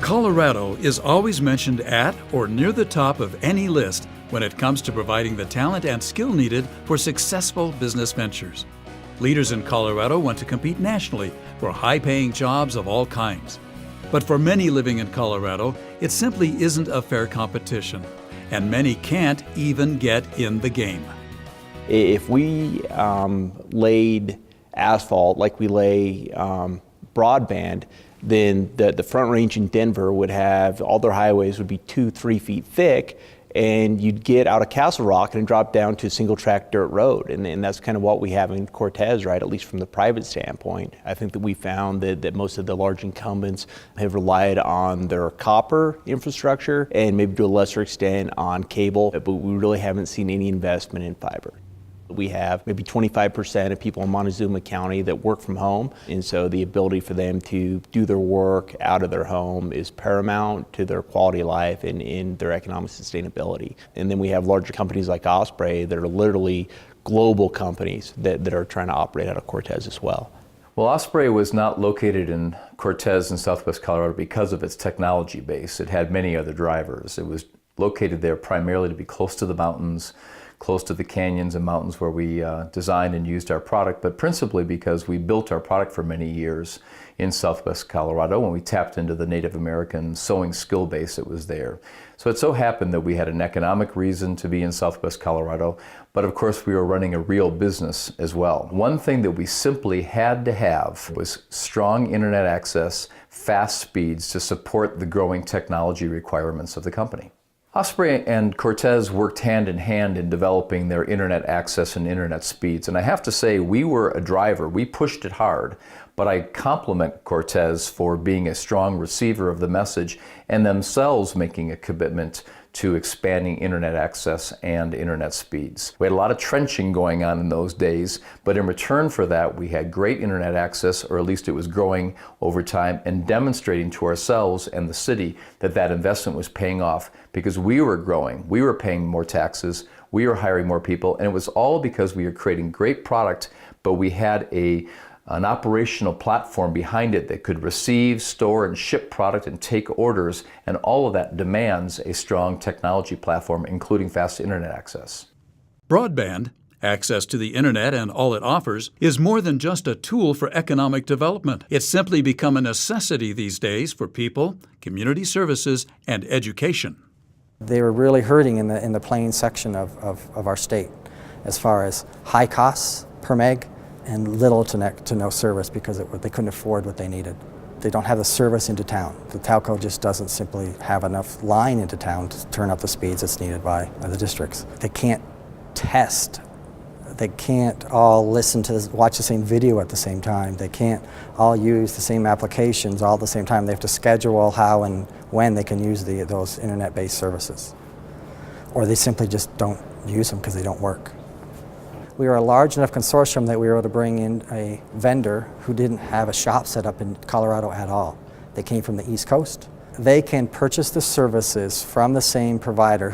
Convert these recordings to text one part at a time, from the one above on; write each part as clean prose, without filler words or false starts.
Colorado is always mentioned at or near the top of any list when it comes to providing the talent and skill needed for successful business ventures. Leaders in Colorado want to compete nationally for high-paying jobs of all kinds. But for many living in Colorado, it simply isn't a fair competition, and many can't even get in the game. If we laid asphalt like we lay broadband, then the Front Range in Denver would have, all their highways would be 2-3 feet thick, and you'd get out of Castle Rock and drop down to a single track dirt road. And that's kind of what we have in Cortez, right, at least from the private standpoint. I think that we found that most of the large incumbents have relied on their copper infrastructure and maybe to a lesser extent on cable, but we really haven't seen any investment in fiber. We have maybe 25% of people in Montezuma County that work from home, and so the ability for them to do their work out of their home is paramount to their quality of life and in their economic sustainability. And then we have larger companies like Osprey that are literally global companies that are trying to operate out of Cortez as well. Well, Osprey was not located in Cortez in southwest Colorado because of its technology base. It had many other drivers. It was located there primarily to be close to the mountains, close to the canyons and mountains where we designed and used our product, but principally because we built our product for many years in southwest Colorado when we tapped into the Native American sewing skill base that was there. So it so happened that we had an economic reason to be in southwest Colorado, but of course we were running a real business as well. One thing that we simply had to have was strong internet access, fast speeds to support the growing technology requirements of the company. Osprey and Cortez worked hand in hand in developing their internet access and internet speeds. And I have to say, we were a driver. We pushed it hard. But I compliment Cortez for being a strong receiver of the message and themselves making a commitment to expanding internet access and internet speeds. We had a lot of trenching going on in those days, but in return for that, we had great internet access, or at least it was growing over time, and demonstrating to ourselves and the city that that investment was paying off because we were growing, we were paying more taxes, we were hiring more people, and it was all because we were creating great product, but we had an operational platform behind it that could receive, store, and ship product and take orders, and all of that demands a strong technology platform, including fast internet access. Broadband, access to the internet and all it offers, is more than just a tool for economic development. It's simply become a necessity these days for people, community services, and education. They were really hurting in the Plains section of our state as far as high costs per meg, and little to no service because they couldn't afford what they needed. They don't have the service into town. The telco just doesn't simply have enough line into town to turn up the speeds that's needed by the districts. They can't test. They can't all watch the same video at the same time. They can't all use the same applications all at the same time. They have to schedule how and when they can use those internet-based services. Or they simply just don't use them because they don't work. We were a large enough consortium that we were able to bring in a vendor who didn't have a shop set up in Colorado at all. They came from the East Coast. They can purchase the services from the same provider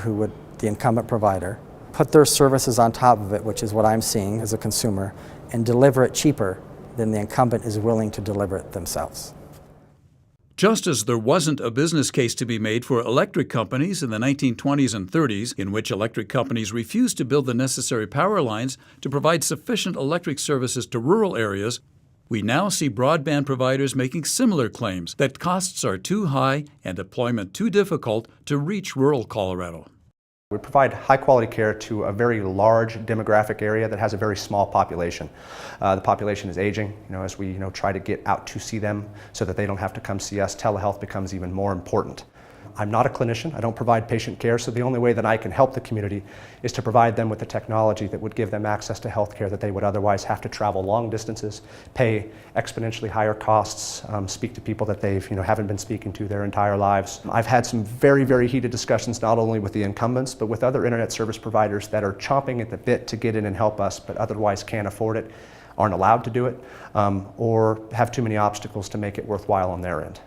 the incumbent provider, put their services on top of it, which is what I'm seeing as a consumer, and deliver it cheaper than the incumbent is willing to deliver it themselves. Just as there wasn't a business case to be made for electric companies in the 1920s and 30s, in which electric companies refused to build the necessary power lines to provide sufficient electric services to rural areas, we now see broadband providers making similar claims that costs are too high and deployment too difficult to reach rural Colorado. We provide high-quality care to a very large demographic area that has a very small population. The population is aging. As we try to get out to see them so that they don't have to come see us, telehealth becomes even more important. I'm not a clinician. I don't provide patient care, so the only way that I can help the community is to provide them with the technology that would give them access to health care that they would otherwise have to travel long distances, pay exponentially higher costs, speak to people that they've haven't been speaking to their entire lives. I've had some very, very heated discussions not only with the incumbents, but with other internet service providers that are chomping at the bit to get in and help us, but otherwise can't afford it, aren't allowed to do it, or have too many obstacles to make it worthwhile on their end.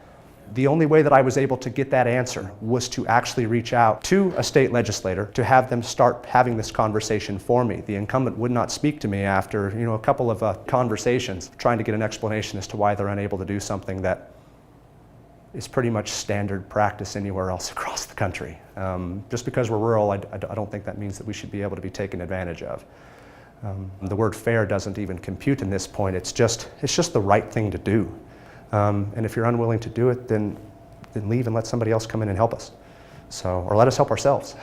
The only way that I was able to get that answer was to actually reach out to a state legislator to have them start having this conversation for me. The incumbent would not speak to me after a couple of conversations trying to get an explanation as to why they're unable to do something that is pretty much standard practice anywhere else across the country. Just because we're rural, I don't think that means that we should be able to be taken advantage of. The word fair doesn't even compute in this point. It's just the right thing to do. And if you're unwilling to do it, then leave and let somebody else come in and help us. Or let us help ourselves.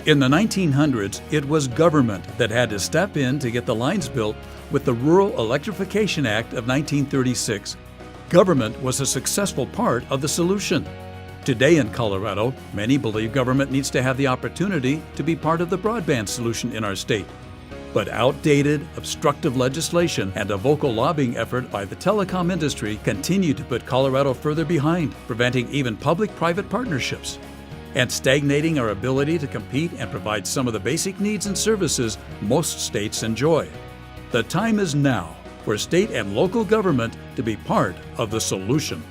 In the 1900s, it was government that had to step in to get the lines built with the Rural Electrification Act of 1936. Government was a successful part of the solution. Today in Colorado, many believe government needs to have the opportunity to be part of the broadband solution in our state. But outdated, obstructive legislation and a vocal lobbying effort by the telecom industry continue to put Colorado further behind, preventing even public-private partnerships, and stagnating our ability to compete and provide some of the basic needs and services most states enjoy. The time is now for state and local government to be part of the solution.